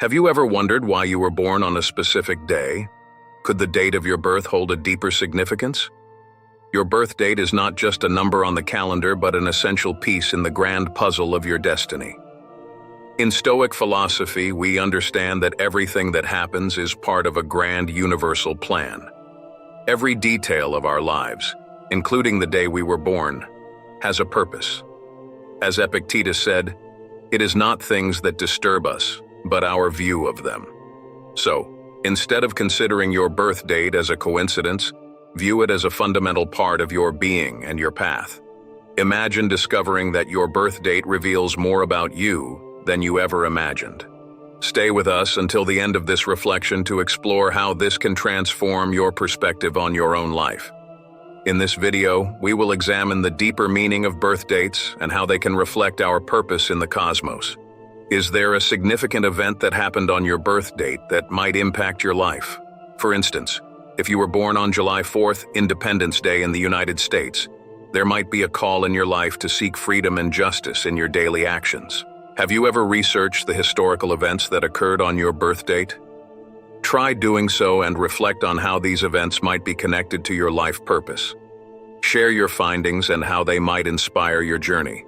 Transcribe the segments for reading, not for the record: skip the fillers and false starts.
Have you ever wondered why you were born on a specific day? Could the date of your birth hold a deeper significance? Your birth date is not just a number on the calendar, but an essential piece in the grand puzzle of your destiny. In Stoic philosophy, we understand that everything that happens is part of a grand universal plan. Every detail of our lives, including the day we were born, has a purpose. As Epictetus said, it is not things that disturb us, but our view of them. So, instead of considering your birth date as a coincidence, view it as a fundamental part of your being and your path. Imagine discovering that your birth date reveals more about you than you ever imagined. Stay with us until the end of this reflection to explore how this can transform your perspective on your own life. In this video, we will examine the deeper meaning of birth dates and how they can reflect our purpose in the cosmos. Is there a significant event that happened on your birth date that might impact your life? For instance, if you were born on July 4th, Independence Day in the United States, there might be a call in your life to seek freedom and justice in your daily actions. Have you ever researched the historical events that occurred on your birth date? Try doing so and reflect on how these events might be connected to your life purpose. Share your findings and how they might inspire your journey.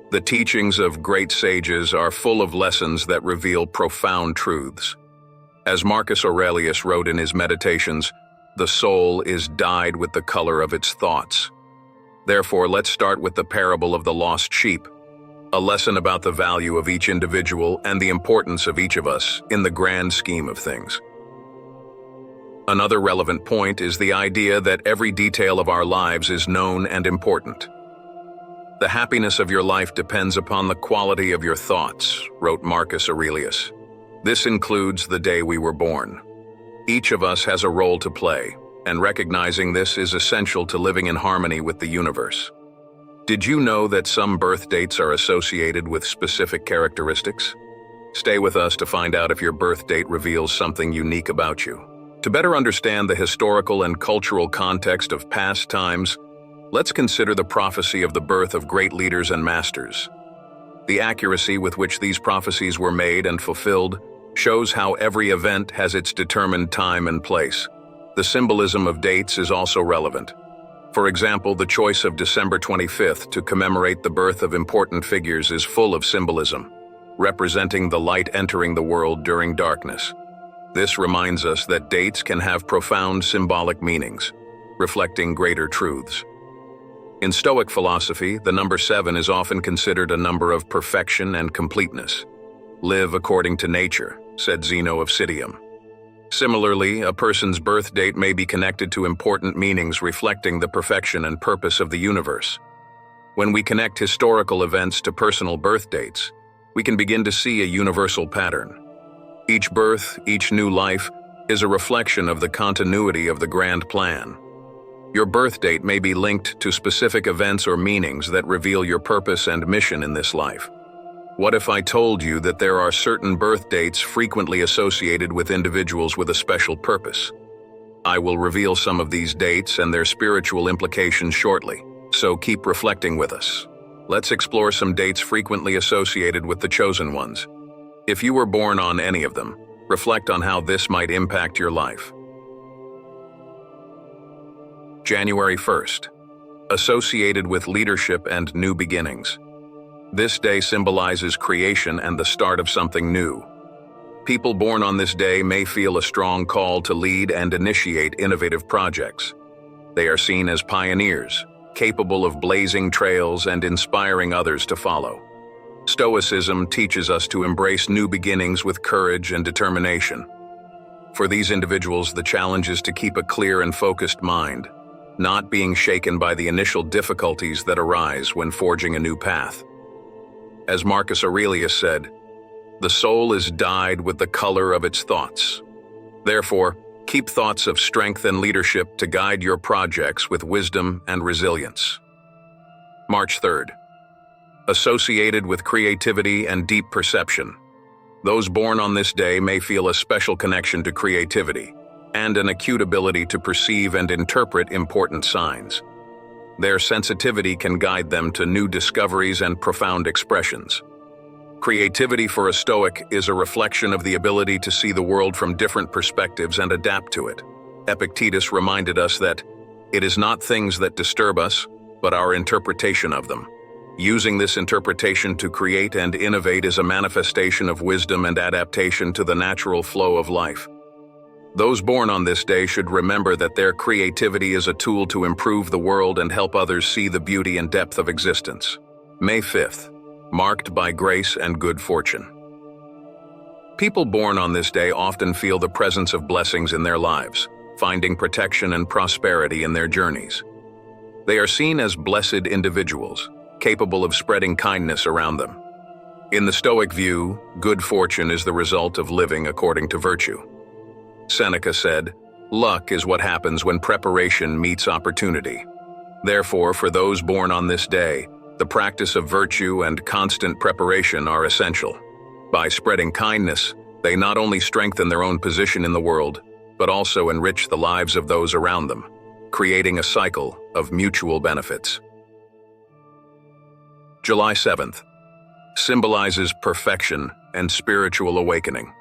The teachings of great sages are full of lessons that reveal profound truths. As Marcus Aurelius wrote in his Meditations, "The soul is dyed with the color of its thoughts." Therefore, let's start with the parable of the lost sheep, a lesson about the value of each individual and the importance of each of us in the grand scheme of things. Another relevant point is the idea that every detail of our lives is known and important. "The happiness of your life depends upon the quality of your thoughts," wrote Marcus Aurelius. This includes the day we were born. Each of us has a role to play, and recognizing this is essential to living in harmony with the universe. Did you know that some birth dates are associated with specific characteristics? Stay with us to find out if your birth date reveals something unique about you. To better understand the historical and cultural context of past times, let's consider the prophecy of the birth of great leaders and masters. The accuracy with which these prophecies were made and fulfilled shows how every event has its determined time and place. The symbolism of dates is also relevant. For example, the choice of December 25th to commemorate the birth of important figures is full of symbolism, representing the light entering the world during darkness. This reminds us that dates can have profound symbolic meanings, reflecting greater truths. In Stoic philosophy, the number 7 is often considered a number of perfection and completeness. "Live according to nature," said Zeno of Citium. Similarly, a person's birth date may be connected to important meanings reflecting the perfection and purpose of the universe. When we connect historical events to personal birth dates, we can begin to see a universal pattern. Each birth, each new life, is a reflection of the continuity of the grand plan. Your birth date may be linked to specific events or meanings that reveal your purpose and mission in this life. What if I told you that there are certain birth dates frequently associated with individuals with a special purpose? I will reveal some of these dates and their spiritual implications shortly, so keep reflecting with us. Let's explore some dates frequently associated with the chosen ones. If you were born on any of them, reflect on how this might impact your life. January 1st, associated with leadership and new beginnings. This day symbolizes creation and the start of something new. People born on this day may feel a strong call to lead and initiate innovative projects. They are seen as pioneers, capable of blazing trails and inspiring others to follow. Stoicism teaches us to embrace new beginnings with courage and determination. For these individuals, the challenge is to keep a clear and focused mind, not being shaken by the initial difficulties that arise when forging a new path. As Marcus Aurelius said, "The soul is dyed with the color of its thoughts." Therefore, keep thoughts of strength and leadership to guide your projects with wisdom and resilience. March 3rd, associated with creativity and deep perception. Those born on this day may feel a special connection to creativity and an acute ability to perceive and interpret important signs. Their sensitivity can guide them to new discoveries and profound expressions. Creativity for a Stoic is a reflection of the ability to see the world from different perspectives and adapt to it. Epictetus reminded us that it is not things that disturb us, but our interpretation of them. Using this interpretation to create and innovate is a manifestation of wisdom and adaptation to the natural flow of life. Those born on this day should remember that their creativity is a tool to improve the world and help others see the beauty and depth of existence. May 5th, marked by grace and good fortune. People born on this day often feel the presence of blessings in their lives, finding protection and prosperity in their journeys. They are seen as blessed individuals, capable of spreading kindness around them. In the Stoic view, good fortune is the result of living according to virtue. Seneca said, "Luck is what happens when preparation meets opportunity." Therefore, for those born on this day, the practice of virtue and constant preparation are essential. By spreading kindness, they not only strengthen their own position in the world, but also enrich the lives of those around them, creating a cycle of mutual benefits. July 7th symbolizes perfection and spiritual awakening.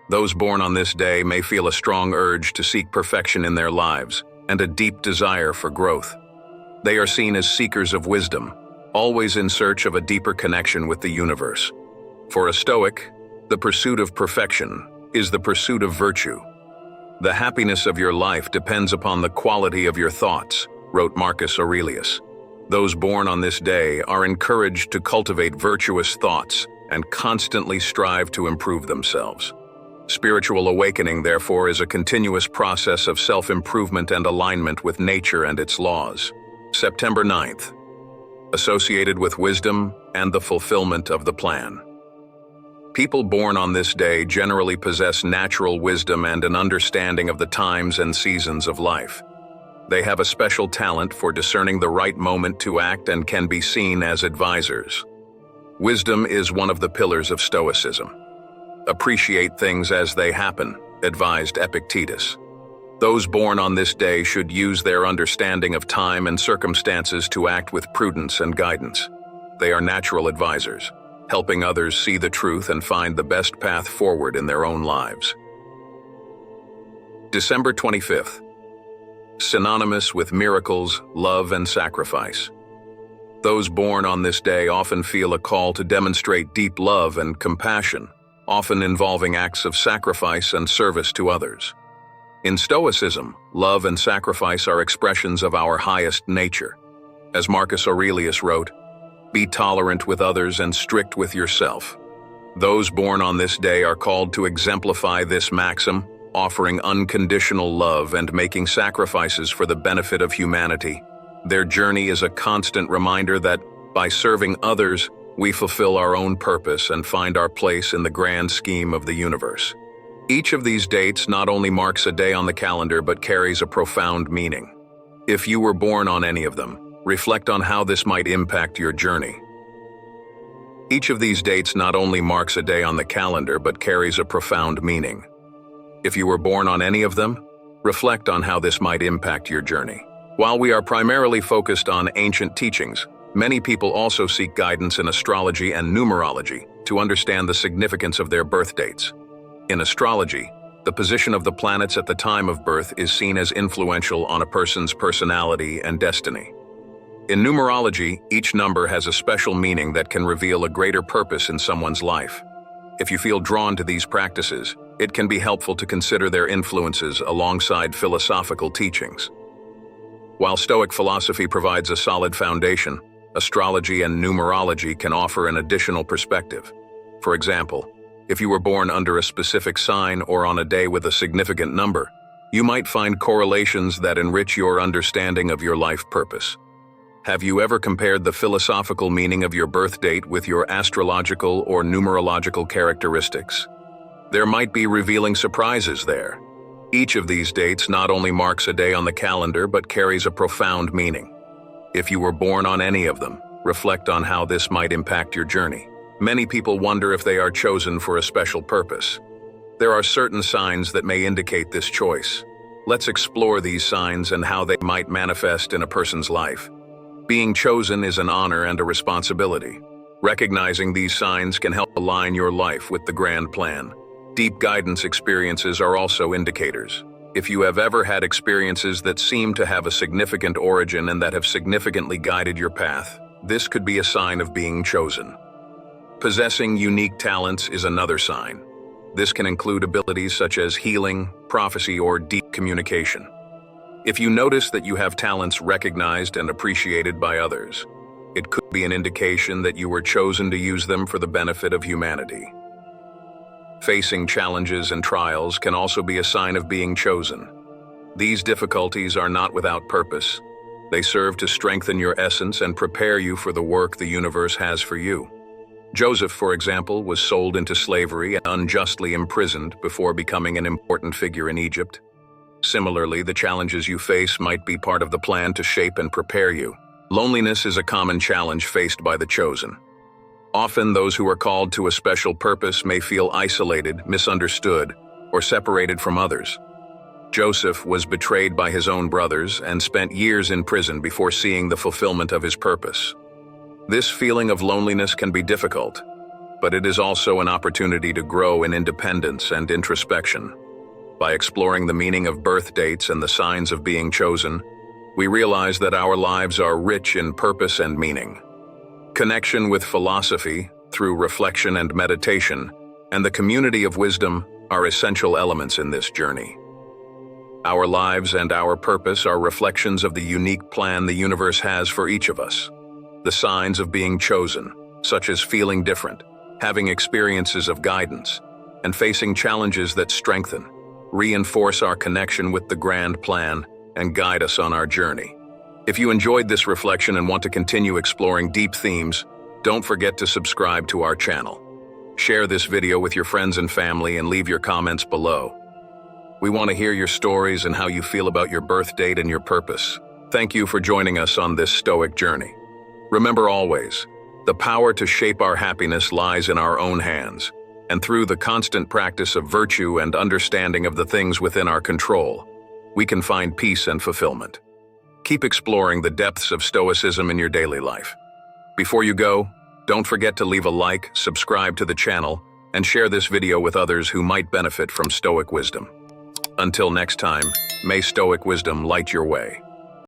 Those born on this day may feel a strong urge to seek perfection in their lives and a deep desire for growth. They are seen as seekers of wisdom, always in search of a deeper connection with the universe. For a Stoic, the pursuit of perfection is the pursuit of virtue. "The happiness of your life depends upon the quality of your thoughts," wrote Marcus Aurelius. Those born on this day are encouraged to cultivate virtuous thoughts and constantly strive to improve themselves. Spiritual awakening, therefore, is a continuous process of self-improvement and alignment with nature and its laws. September 9th, associated with wisdom and the fulfillment of the plan. People born on this day generally possess natural wisdom and an understanding of the times and seasons of life. They have a special talent for discerning the right moment to act and can be seen as advisors. Wisdom is one of the pillars of Stoicism. "Appreciate things as they happen," advised Epictetus. Those born on this day should use their understanding of time and circumstances to act with prudence and guidance. They are natural advisors, helping others see the truth and find the best path forward in their own lives. December 25th, synonymous with miracles, love, and sacrifice. Those born on this day often feel a call to demonstrate deep love and compassion, often involving acts of sacrifice and service to others. In Stoicism, love and sacrifice are expressions of our highest nature. As Marcus Aurelius wrote, "Be tolerant with others and strict with yourself." Those born on this day are called to exemplify this maxim, offering unconditional love and making sacrifices for the benefit of humanity. Their journey is a constant reminder that, by serving others, we fulfill our own purpose and find our place in the grand scheme of the universe. Each of these dates not only marks a day on the calendar but carries a profound meaning. If you were born on any of them, reflect on how this might impact your journey. Each of these dates not only marks a day on the calendar but carries a profound meaning. If you were born on any of them, reflect on how this might impact your journey. While we are primarily focused on ancient teachings, many people also seek guidance in astrology and numerology to understand the significance of their birth dates. In astrology, the position of the planets at the time of birth is seen as influential on a person's personality and destiny. In numerology, each number has a special meaning that can reveal a greater purpose in someone's life. If you feel drawn to these practices, it can be helpful to consider their influences alongside philosophical teachings. While Stoic philosophy provides a solid foundation, astrology and numerology can offer an additional perspective. For example, if you were born under a specific sign or on a day with a significant number, you might find correlations that enrich your understanding of your life purpose. Have you ever compared the philosophical meaning of your birth date with your astrological or numerological characteristics? There might be revealing surprises there. Each of these dates not only marks a day on the calendar but carries a profound meaning. If you were born on any of them, reflect on how this might impact your journey. Many people wonder if they are chosen for a special purpose. There are certain signs that may indicate this choice. Let's explore these signs and how they might manifest in a person's life. Being chosen is an honor and a responsibility. Recognizing these signs can help align your life with the grand plan. Deep guidance experiences are also indicators. If you have ever had experiences that seem to have a significant origin and that have significantly guided your path, this could be a sign of being chosen. Possessing unique talents is another sign. This can include abilities such as healing, prophecy, or deep communication. If you notice that you have talents recognized and appreciated by others, it could be an indication that you were chosen to use them for the benefit of humanity. Facing challenges and trials can also be a sign of being chosen. These difficulties are not without purpose. They serve to strengthen your essence and prepare you for the work the universe has for you. Joseph, for example, was sold into slavery and unjustly imprisoned before becoming an important figure in Egypt. Similarly, the challenges you face might be part of the plan to shape and prepare you. Loneliness is a common challenge faced by the chosen. Often, those who are called to a special purpose may feel isolated, misunderstood, or separated from others. Joseph was betrayed by his own brothers and spent years in prison before seeing the fulfillment of his purpose. This feeling of loneliness can be difficult, but it is also an opportunity to grow in independence and introspection. By exploring the meaning of birth dates and the signs of being chosen, we realize that our lives are rich in purpose and meaning. Connection with philosophy, through reflection and meditation, and the community of wisdom are essential elements in this journey. Our lives and our purpose are reflections of the unique plan the universe has for each of us. The signs of being chosen, such as feeling different, having experiences of guidance, and facing challenges that strengthen, reinforce our connection with the grand plan and guide us on our journey. If you enjoyed this reflection and want to continue exploring deep themes, don't forget to subscribe to our channel. Share this video with your friends and family and leave your comments below. We want to hear your stories and how you feel about your birth date and your purpose. Thank you for joining us on this Stoic journey. Remember always, the power to shape our happiness lies in our own hands, and through the constant practice of virtue and understanding of the things within our control, we can find peace and fulfillment. Keep exploring the depths of Stoicism in your daily life. Before you go, don't forget to leave a like, subscribe to the channel, and share this video with others who might benefit from Stoic wisdom. Until next time, may Stoic wisdom light your way.